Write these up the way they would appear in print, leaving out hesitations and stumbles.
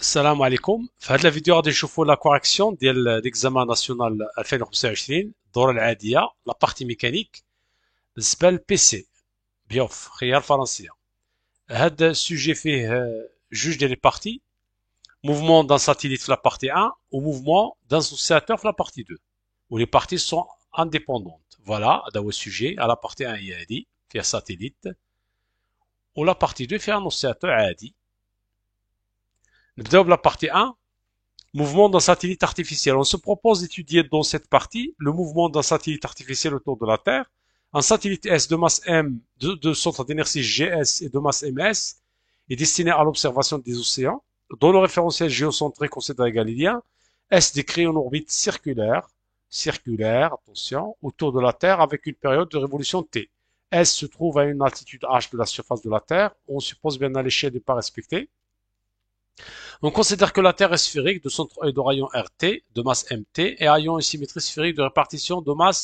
السلام عليكم. في هذه الفيديو غادي نشوفوا لا كوريكسيون ديال ليكزامان ناسيونال 2025 الدوره العاديه لا بارتي ميكانيك بالنسبه للبي سي بيوف خيار فرنسيه. هذا السوجي فيه جوج ديال لي بارتي موفمون دان ساتيليت في لا بارتي 1 وموفمون دان سوسياتور في لا بارتي 2 و لي بارتي سون انديبوندونت. فوالا هذا هو السوجي. لا بارتي 1 هي هذه فيها ساتيليت ولا بارتي 2 فيها نوسياتور عادي. نبداو بلا بارتي 1. Mouvement d'un satellite artificiel. On se propose d'étudier dans cette partie le mouvement d'un satellite artificiel autour de la Terre. Un satellite S de masse M, de centre d'inertie GS et de masse MS est destiné à l'observation des océans. Dans le référentiel géocentré considéré galiléen, S décrit une orbite circulaire, attention, autour de la Terre avec une période de révolution T. S se trouve à une altitude H de la surface de la Terre. On suppose bien à l'échelle n'est pas respectée. On considère que la Terre est sphérique de centre et de rayon RT, de masse MT, et ayant une symétrie sphérique de répartition de masse,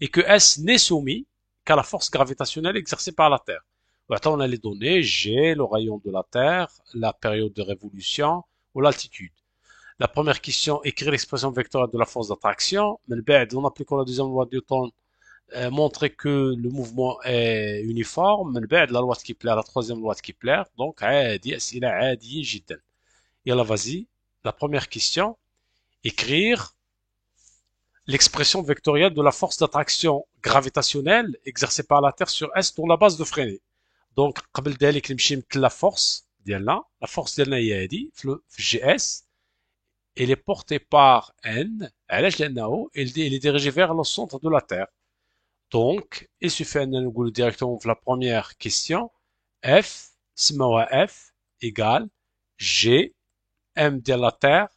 et que S n'est soumis qu'à la force gravitationnelle exercée par la Terre. Maintenant, on a les données G, le rayon de la Terre, la période de révolution ou l'altitude. La première question, écrire l'expression vectorielle de la force d'attraction. En appliquant la deuxième loi de Newton, montrer que le mouvement est uniforme. La loi de Kepler, la troisième loi de Kepler. Donc, أسئلة عادية جدا. Yalla, vas-y. La première question. Écrire l'expression vectorielle de la force d'attraction gravitationnelle exercée par la Terre sur S dont la base de freiner. Donc, قبل ذلك نمشي مثل la force ديالنا. La force ديالنا هي هذه في GS. Elle est portée par N. علاش لأنه elle est dirigée vers le centre de la Terre. Donc, il suffit أن نقول directement في la première question. F, سموها F, égale G M de la Terre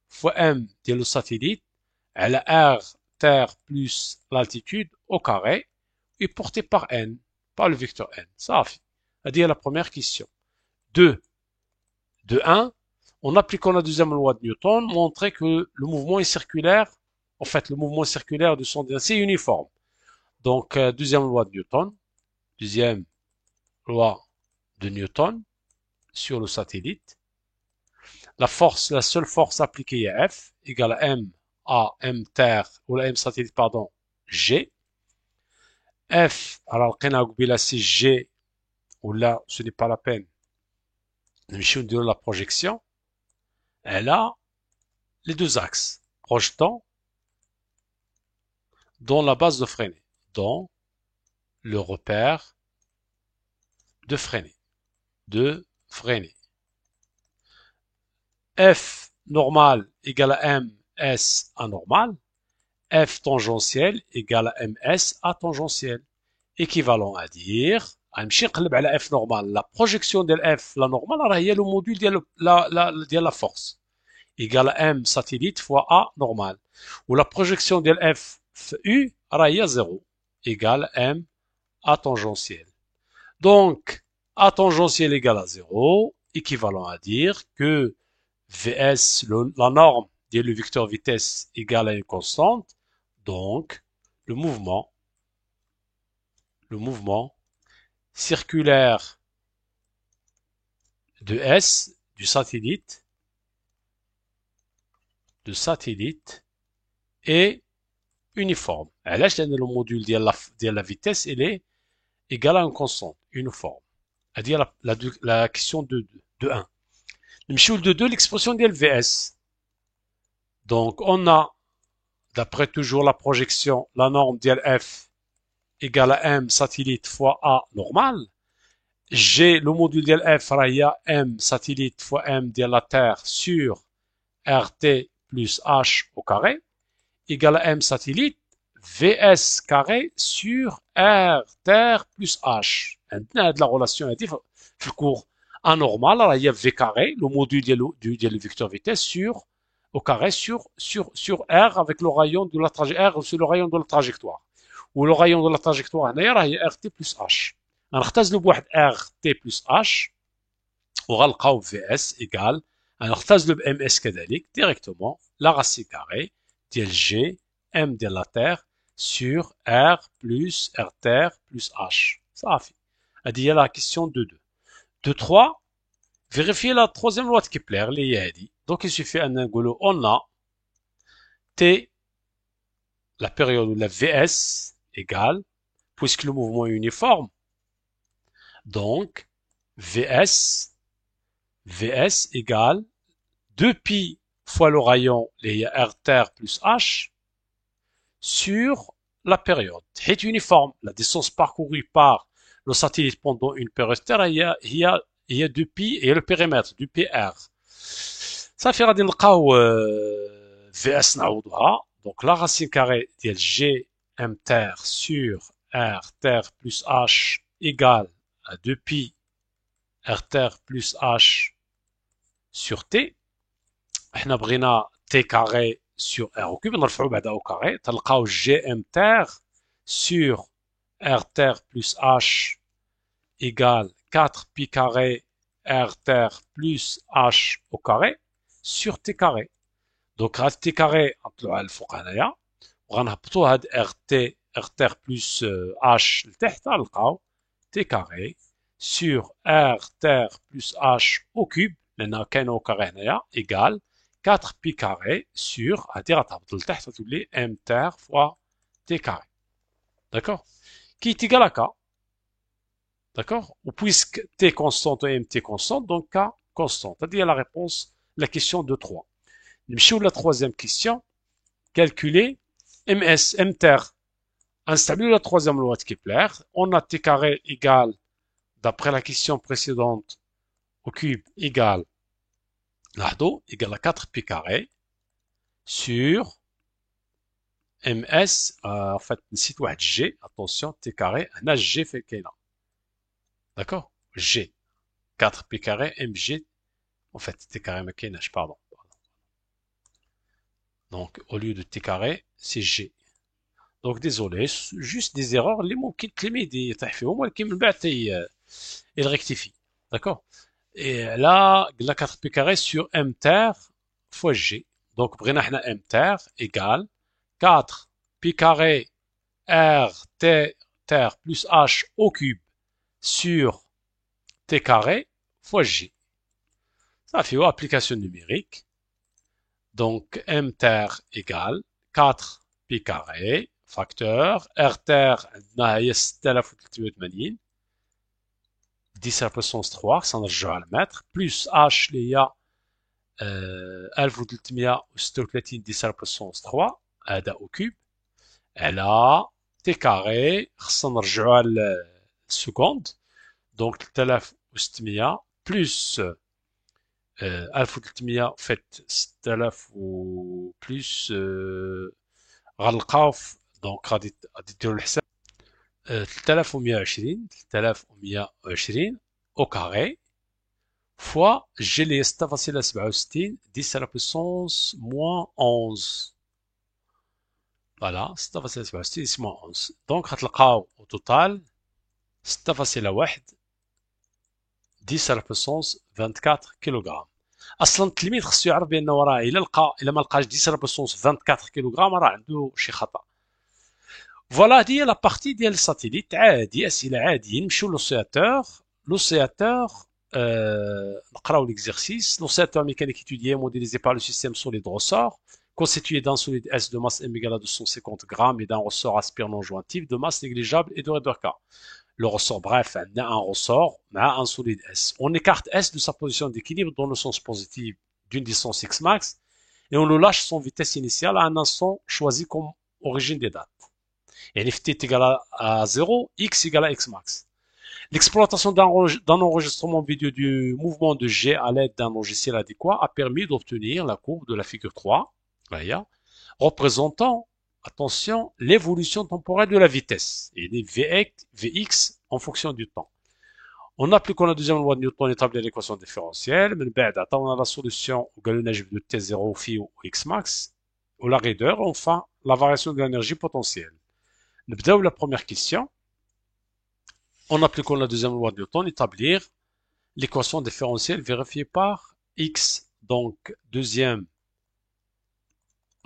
fois M de le satellite à la R Terre plus l'altitude au carré est porté par N, par le vecteur N. Ça a fait. C'est la première question. 2. De 1, en appliquant la deuxième loi de Newton, montrer que le mouvement est circulaire. En fait, le mouvement circulaire de son c'est uniforme. Donc, deuxième loi de Newton. Deuxième loi de Newton sur le satellite. La seule force appliquée est F, égale à M M terre, ou la M satellite, pardon, G. F, alors, c'est G, ou là, ce n'est pas la peine. De la projection, elle a les deux axes, projetant dans la base de freiner, dans le repère de freiner, F normal égale à M S anormal, F tangentiel égale à MS A tangentiel. Équivalent à dire, غنمشي نقلب على F normal. La projection de F, la normale, راه هي le module ديال la force. Égale à M satellite fois A normal. Ou la projection de F U, راه هي 0. Égale à M A tangentiel. Donc, A tangentiel égale à 0, équivalent à dire que Vs, la norme le vecteur vitesse égale à une constante, donc le mouvement circulaire de S du satellite est uniforme. علاش لأن le module ديال la vitesse il est égal à une constante uniforme. C'est-à-dire la question de 1. نمشيو de 2 l'expression ديال Vs. Donc on a d'après toujours la projection la norme ديال F égale à M satellite fois A normal. G, le module ديال F راه هي M satellite fois M ديال la Terre sur RT plus H au carré égale à M satellite VS carré sur R Terre plus H. عندنا هاد la relation هادي في الكور. A normal راه هي V carré le module ديال le vecteur vitesse sur au carré sur R avec le rayon de la trajectoire R sur le rayon de la trajectoire. Ou le rayon de la trajectoire هنايا راه هي RT plus H. غنختزلوا بواحد RT plus H وغنلقاو VS égal غنختزلوا بMS كذلك directement la racine carrée ديال G M ديال la Terre sur R plus R terre plus H. صافي. هذه هي la question de 2. De 3, Vérifier la troisième loi de Kepler, les Yadi. Donc il suffit un angulo, on a T, la période où la Vs égale, puisque le mouvement est uniforme, donc Vs égale 2pi fois le rayon, les R terre plus H, sur la période. C'est uniforme. La distance parcourue par le satellite pendant une période terre, il y a 2pi et le périmètre du PR. Ça fait غادي نلقاو VS نعوضوها. Donc la racine carrée ديال G M terre sur R terre plus H égale à 2pi R terre plus H sur T. احنا بغينا T carré sur R au cube, نرفعو بعدا au carré, تلقاو GM terre sur R terre plus H égale 4pi carré R terre plus H au carré sur T carré. Donc هاد T carré نطلعوها الفوق هنايا وغنهبطو هاد R terre plus H لتحت غنلقاو T carré sur R terre plus H au cube لأن كاينة au carré هنايا égale 4pi carré sur, à dire à m terre fois t carré. D'accord? Qui est égal à k. D'accord? Ou puisque t constante et mt constante, donc k constante. C'est-à-dire la réponse, la question de 3. Nous la troisième question. Calculer ms, m terre. Installer la troisième loi de Kepler. On a t carré égal, d'après la question précédente, au cube égal égale à 4pi carré sur ms en fait نسيت واحد g attention t carré هنا g في كاينه d'accord g 4pi carré mg en fait t carré ما كايناش pardon donc au lieu de t carré c'est g donc désolé juste des erreurs اللي ممكن التلميذ يطيح فيهم ولكن من بعد il rectifie d'accord et là قلنا 4pi carré sur m terre fois g donc بغينا حنا m terre égale 4 pi carré R T terre plus H au cube sur T carré fois G. Ça fait application numérique. Donc M terre égale 4 pi carré facteur R terre عندنا هي 6380 10 à la puissance 3 سنرجعو على المتر plus H اللي هي 1336 10 à la puissance 3 هذا au cube. على t carré خصنا نرجعو على السكوند دونك 3600 بلس 1300 فات 6000 و بلس غنلقاو دونك غادي ديرو الحساب 3120 au carré fois G اللي هي 6,67 10 à la puissance moins 11 فوالا 6,67 moins 11 دونك غتلقاو au total 6,1 10 à la puissance 24 كيلوغرام. اصلا التلميذ خصو يعرف بانه راه الا ما لقاش 10 à la puissance 24 كيلوغرام راه عنده شي خطا. فوالا هذه هي لا بارتي ديال الساتيليت عادي اسئله عاديين نمشيو لوسياتور نقراو l'exercice. L'oscillateur mécanique étudié modélisé par le système solide ressort constitué d'un solide S de masse M égale à 250 grammes et d'un ressort aspire non jointif de masse négligeable et de raideur K. Le ressort, bref, on a un ressort, on a un solide S. On écarte S de sa position d'équilibre dans le sens positif d'une distance x max et on le lâche son vitesse initiale à un instant choisi comme origine des dates. Et f t est égal à 0, x égale à x max. L'exploitation d'un enregistrement vidéo du mouvement de G à l'aide d'un logiciel adéquat a permis d'obtenir la courbe de la figure 3, représentant, attention, l'évolution temporelle de la vitesse et les Vx en fonction du temps. En appliquant la deuxième loi de Newton établit l'équation différentielle, mais on a la solution au galonage de T0 phi ou x max, ou la raideur, enfin, la variation de l'énergie potentielle. Nous la première question. En appliquant la deuxième loi de Newton, établir l'équation différentielle vérifiée par x. Donc, deuxième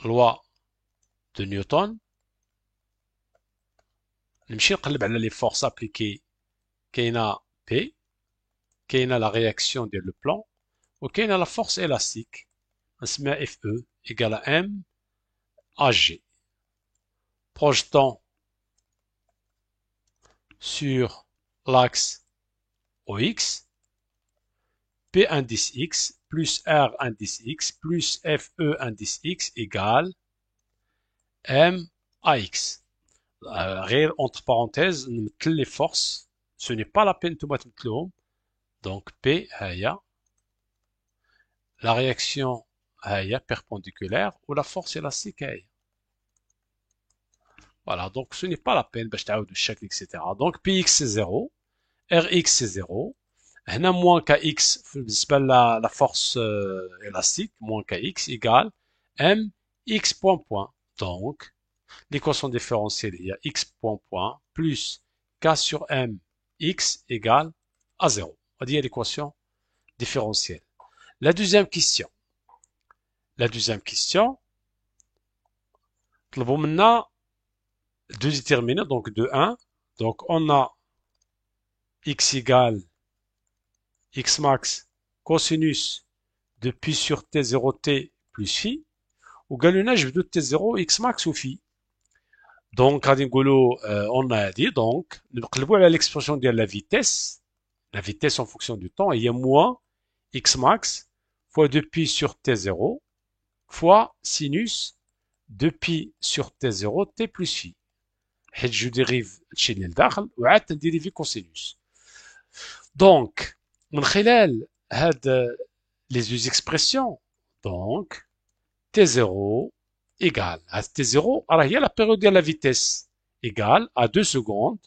loi de Newton. نمشي نقلب على les forces appliquées كاينه P كاينه la réaction ديال le plan وكاينه la force élastique نسميها Fe égale à M AG. Projetant sur l'axe OX, P indice X plus R indice X plus FE indice X égale M AX. غير entre parenthèses نمثل les forces, ce n'est pas la peine de تمثلهم. Donc P هي la réaction هي perpendiculaire ou la force élastique هي. Voilà, donc ce n'est pas la peine باش تعاودوا الشكل etc. Donc Px c'est 0, Rx c'est 0. هنا moins kx بالنسبة la force élastique, moins kx égale m x point point. Donc l'équation différentielle il y a x point point plus k sur m x égale à 0. On va dire l'équation différentielle. La deuxième question. طلبوا منا deux déterminants, donc de 1. Donc on a x égale x max cosinus de pi sur t0t plus phi. وقالوا لنا جبدوا t0 x max و phi. Donc غادي نقولوا on a dit donc نقلبوا على l'expression ديال la vitesse en fonction du temps هي moins x max fois 2 pi sur t0 fois sinus de pi sur t0 t plus phi. حيت جو ديريف هادشي اللي لداخل وعاد تنديريفي كوسينوس. دونك من خلال هاد لي زوج اكسبرسيون دونك تي زيرو ايغال هاد تي زيرو راه هي لا بيريود ديال لا فيتيس ايغال ا 2 سكوند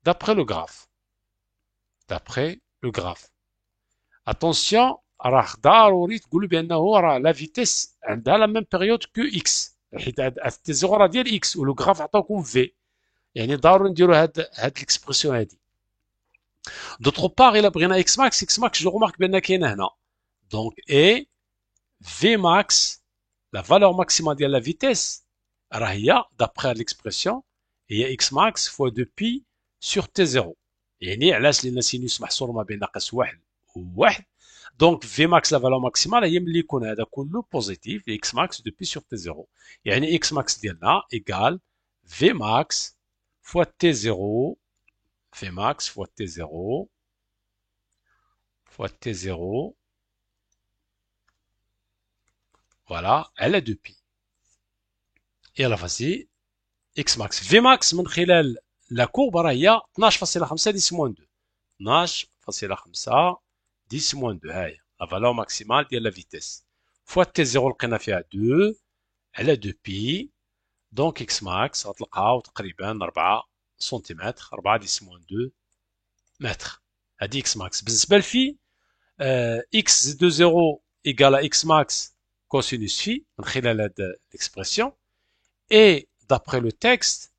دابري لو غراف. اتونسيون راه ضروري تقولوا بانه راه لا فيتيس عندها لا ميم بيريود كو اكس حيت هاد تي زيرو راه ديال اكس ولو غراف عطاكم في يعني ضروري نديرو هاد ليكسبرسيون هادي. دوطخ بار الا بغينا اكس ماكس جو رومارك بان كاينه هنا دونك اي في ماكس لا فالور ماكسيمال ديال لا فيتيس راه هي دابخي هاد ليكسبرسيون هي اكس ماكس فوا دو بي سور تي زيرو. يعني علاش لان سينوس محصور ما بين ناقص واحد وواحد دونك في ماكس لا فالور ماكسيمال هي ملي يكون هذا كله بوزيتيف اكس ماكس دو بي سور تي زيرو. يعني اكس ماكس ديالنا ايكال في ماكس fois t0, V max fois t0, fois t0, voilà, elle est 2pi. Et à la face, x max. V max من خلال la courbe راه هي 12.5 10 moins 2. 12.5 10 moins 2 هاي la valeur maximale ديال la vitesse. fois t0 لقينا فيها 2, elle est 2pi. Donc x max غتلقاو تقريبا 4 سنتيمتر 4 10 moins 2 متر. هادي x max. بالنسبة لفي x de 0 égale à x max cosinus phi من خلال هاد l'expression. Et d'après le texte,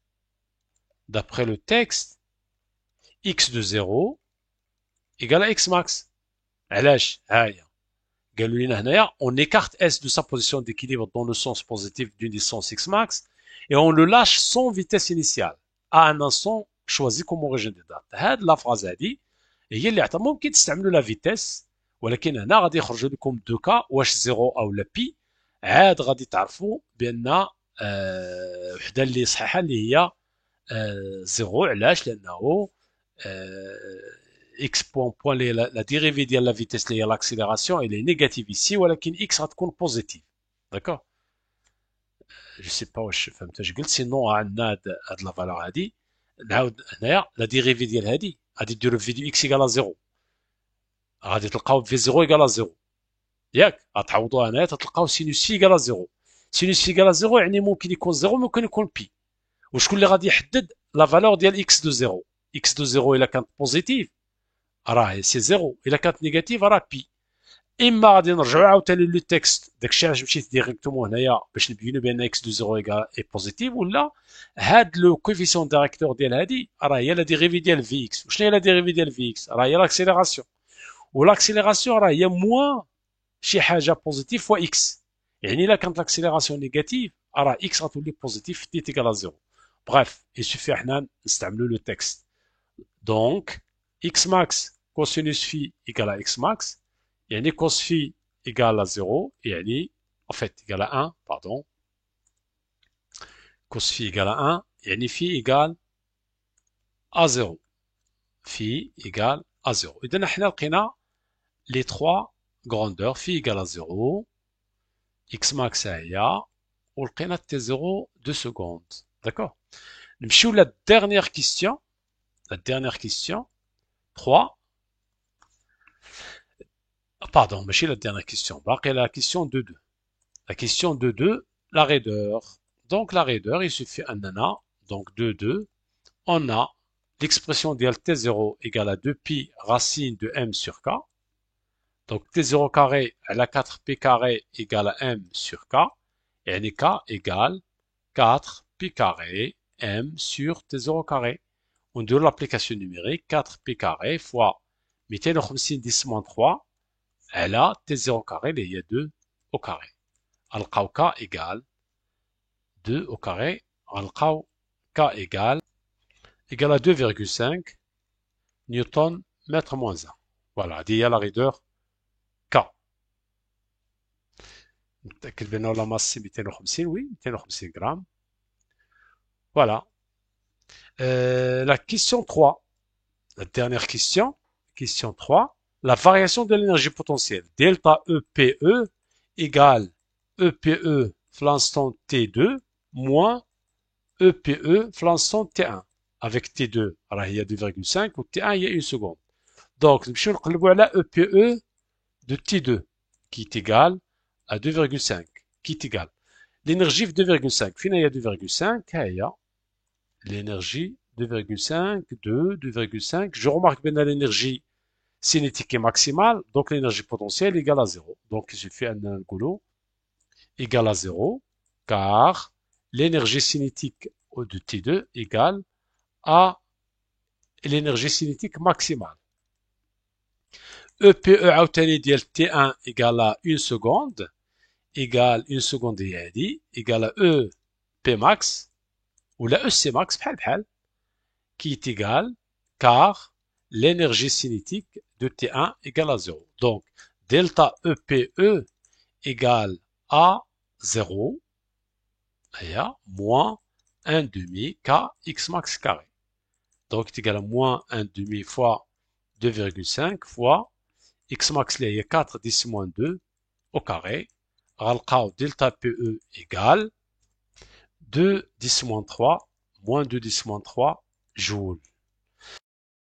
x de 0 égale à x max. علاش؟ هاهي قالوا لنا هنايا on écarte s de sa position d'équilibre dans le sens positif d'une distance x max et on le lâche sans vitesse initiale à un instant choisi comme origine de date. هاد لا فراز هادي هي اللي عطا ممكن تستعملوا لا فيتيس ولكن هنا غادي يخرج لكم دو كا واش زيرو او لا بي عاد غادي تعرفوا بان وحده اللي صحيحه اللي هي زيرو. علاش؟ لانه x بوان بوان اللي لا ديريفي ديال لا فيتيس اللي هي لاكسيليراسيون اللي نيجاتيف ايسي ولكن x غتكون بوزيتيف. داكوغ جو سي با واش فهمت اش قلت. سينو عندنا هاد لا فالور هادي نعاود هنايا لا ديريفي ديال هادي غادي ديرو في دو اكس ايكال زيرو غادي تلقاو في زيرو ايكال زيرو ياك غتعوضوها هنايا تلقاو سينوس في ايكال زيرو. سينوس في ايكال زيرو يعني ممكن يكون زيرو ممكن يكون بي. وشكون اللي غادي يحدد لا فالور ديال اكس دو زيرو؟ اكس دو زيرو الا كانت بوزيتيف راه سي زيرو الا كانت نيجاتيف راه بي. اما غادي نرجعوا عاوتاني لو تكست داكشي علاش مشيت ديريكتومون هنايا باش نبينوا بان اكس دو زيرو ايكال اي بوزيتيف ولا هاد لو كوفيسيون ديريكتور ديال هادي راه هي لا ديريفي ديال في اكس. وشنو هي لا ديريفي ديال في اكس؟ راه هي لاكسيليراسيون والاكسيليراسيون راه هي موان شي حاجه بوزيتيف فوا اكس. يعني الا كانت لاكسيليراسيون نيجاتيف راه اكس غتولي بوزيتيف تي ايكال زيرو. بريف يسوفي حنا نستعملوا لو تكست. دونك x max cosinus phi égale à x max, يعني cos phi égale à 0, يعني, en fait, égale à 1, pardon. Cos phi égale à 1, يعني phi égale à 0. Phi égale à 0. إذا احنا لقينا les trois grandeurs, phi égale à 0, x max هي, ولقينا t0 2 secondes. D'accord? نمشيو la dernière question. La dernière question. 3. Pardon, ماشي la dernière question. باقي la question 2-2. La question 2-2, la raideur. Donc la raideur, il suffit أننا, donc 2-2, on a l'expression ديال t0 égale à 2pi racine de m sur k. Donc t0 carré à la 4pi carré égale à m sur k. Et k égale 4pi carré m sur t0 carré. On donne l'application numérique 4pi carré fois 250 10 moins 3 على t0 carré اللي هي 2 au carré. غنلقاو k égale 2 au carré. غنلقاو k égale à 2,5 newton mètre moins 1. Voilà, هذه هي la raideur k. نتأكد بأنه la masse c'est 250, oui, 250 grammes. Voilà. La question 3, la dernière question, question 3, la variation de l'énergie potentielle. Delta EPE égale EPE l'instant T2 moins EPE l'instant T1. Avec T2, alors il y a 2,5 ou T1 il y a 1 seconde. Donc, je vais voilà EPE de T2 qui est égal à 2,5 qui est égal. L'énergie de 2,5, finalement il y a 2,5, il y a l'énergie 2,5, 2, 2,5. Je remarque bien l'énergie cinétique est maximale, donc l'énergie potentielle est égale à 0. Donc il suffit un goulot égale à 0, car l'énergie cinétique de T2 égale à l'énergie cinétique maximale. EPE عاوتاني ديال T1 égale à 1 seconde, égale 1 seconde égale à EP max, ou la EC max بحال qui est égal car l'énergie cinétique de T1 égale à 0. Donc, delta EPE égale à 0, moins 1 demi kx max carré. Donc, c'est égal à moins 1 demi fois 2,5 fois x max il y a 4 10 moins 2 au carré. غنلقاو delta PE égale 2 10 moins 3 moins 2 10 moins 3 joule.